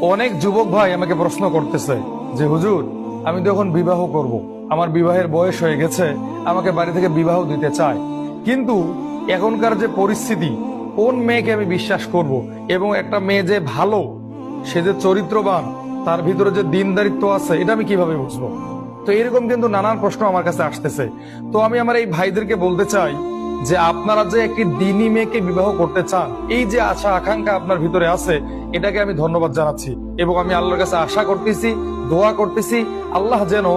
অনেক যুবক ভাই আমাকে প্রশ্ন করতেছে যে হুজুর, আমি তো এখন বিবাহ করব, আমার বিবাহের বয়স হয়ে গেছে, আমাকে বাড়ি থেকে বিবাহ দিতে চায়, কিন্তু এখনকার যে পরিস্থিতি, কোন মেয়েকে আমি বিশ্বাস করব, এবং একটা মেয়ে যে ভালো, সে যে চরিত্রবান, তার ভিতরে যে দিনদারিত্ব আছে, এটা আমি কিভাবে বুঝবো? তো এরকম কিন্তু নানান প্রশ্ন আমার কাছে আসতেছে। তো আমি আমার এই ভাইদেরকে বলতে চাই যে আপনারা যে একটি দিনী মেয়েকে বিবাহ করতে চান, এই যে আশা আকাঙ্ক্ষা আপনার ভিতরে আছে, এটাকে আমি ধন্যবাদ জানাচ্ছি, এবং আমি আল্লাহর কাছে আশা করতেছি, দোয়া করতেছি, আল্লাহ যেন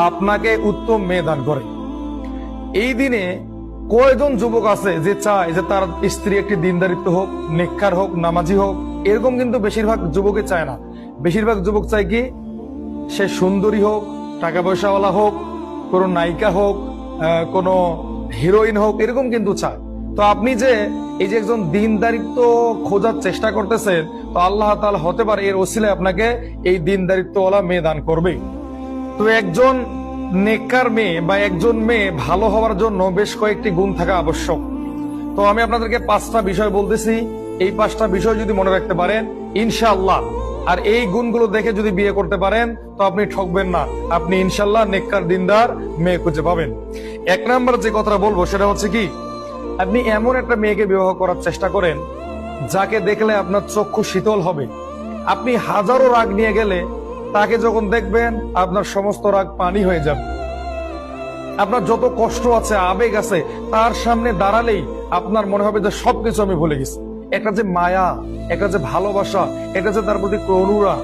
আপনাকে উত্তম মেয়ে দান করে। এই দিনে কয়জন যুবক আছে যে চায় যে তার স্ত্রী একটি দিনদারিত্ব হোক, নেককার হোক, নামাজি হোক? এরকম কিন্তু বেশিরভাগ যুবকে চায় না। বেশিরভাগ যুবক চায় কি, সে সুন্দরী হোক, টাকা পয়সাওয়ালা হোক, কোনো নায়িকা হোক, কোনো হিরোইন হোক, এরকম কিন্তু চায়। তো আপনি যে এই যে একজন দিনদারিত্ব খোঁজার চেষ্টা করতেছেন, তো আল্লাহ তাআলা হতে পারে এর ওসিলায় আপনাকে এই দিনদারিত্বওয়ালা মেয়ে দান করবে। তো একজন নেককার মেয়ে বা একজন মেয়ে ভালো হওয়ার জন্য বেশ কয়েকটি গুণ থাকা আবশ্যক। তো আমি আপনাদেরকে 5টা বিষয় বলতেছি, এই 5টা বিষয় যদি মনে রাখতে পারেন ইনশাআল্লাহ, আর এই গুণগুলো দেখে যদি বিয়ে করতে পারেন, তো আপনি ঠকবেন না, আপনি ইনশাআল্লাহ নেককার দিনদার মেয়ে খুঁজে পাবেন। 1 নাম্বার যে কথাটা বলবো সেটা হচ্ছে কি, আপনি এমন একটা মেয়েকে বিবাহ করার চেষ্টা করেন যাকে দেখলে আপনার চক্ষু শীতল হবে। আপনি হাজারো রাগ নিয়ে গেলে তাকে যখন দেখবেন, আপনার সমস্ত রাগ পানি হয়ে যাবে। আপনার যত কষ্ট আছে, আবেগ আছে, তার সামনে দাঁড়ালেই আপনার মনে হবে যে সবকিছু আমি ভুলে গেছি। একটা যে মায়া, একটা যে ভালোবাসা, এটা যে তার প্রতি অনুরাগ,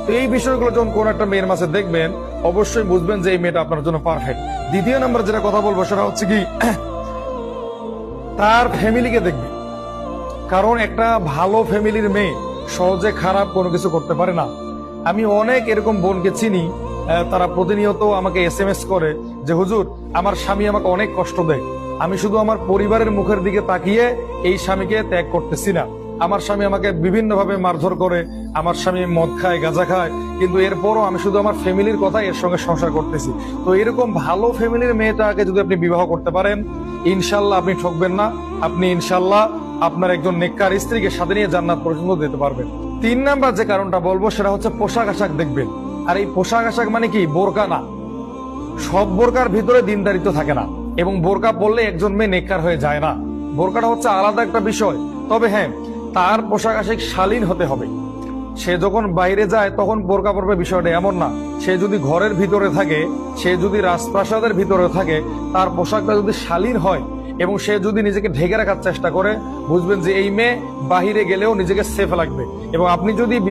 তো এই বিষয়গুলো যখন কোন একটা মেয়ের মাঝে দেখবেন, অবশ্যই বুঝবেন যে এই মেয়েটা আপনার জন্য পারফেক্ট। 2 নাম্বার যেটা কথা বলবো সেটা হচ্ছে কি, তার ফ্যামিলিকে দেখবেন। কারণ একটা ভালো ফ্যামিলির মেয়ে সহজে খারাপ কোনো কিছু করতে পারে না। আমি অনেক এরকম বোনকে চিনি, তারা প্রতিনিয়ত আমাকে SMS করে যে হুজুর, আমার স্বামী আমাকে অনেক কষ্ট দেয়, আমি শুধু আমার পরিবারের মুখের দিকে তাকিয়ে এই স্বামীকে ত্যাগ করতেছি না। আমার স্বামী আমাকে বিভিন্ন ভাবে মারধর করে, আমার স্বামী মদ খায়, গাঁজা খায়, কিন্তু এরপরও আমি শুধু আমার ফ্যামিলির কথা এর সঙ্গে সংসার করতেছি। তো এরকম ভালো ফ্যামিলির মেয়েটাকে যদি আপনি বিবাহ করতে পারেন, ইনশাল্লাহ আপনি ঠকবেন না, আপনি ইনশাল্লাহ আপনার একজন নেককার স্ত্রীকে সাথে নিয়ে জান্নাত পর্যন্ত দিতে পারবেন। 3 নাম্বার যে কারণটা বলবো সেটা হচ্ছে পোশাক আশাক দেখবেন। আর এই পোশাক আশাক মানে কি, বোরকা না। সব বোরকার ভিতরে দিনদারিত্ব থাকে না, এবং বোরকা পরলে একজন মেয়ে নেককার হয়ে যায় না। বোরকাটা হচ্ছে আলাদা একটা বিষয়। তবে হ্যাঁ, তার পোশাক আশাক শালীন হতে হবে। সে যখন বাইরে যায় তখন বোরকা পরবে, বিষয়টা এমন না। সে যদি ঘরের ভিতরে থাকে, সে যদি রাজপ্রাসাদের ভিতরে থাকে, তার পোশাকটা যদি শালীন হয় এবং সে যদি নিজেকে ঢেকে রাখার চেষ্টা করে, বুঝবেন যে এই মেয়ে বাহিরে গেলেও নিজেকে সেফ লাগবে। এবং আপনি যদি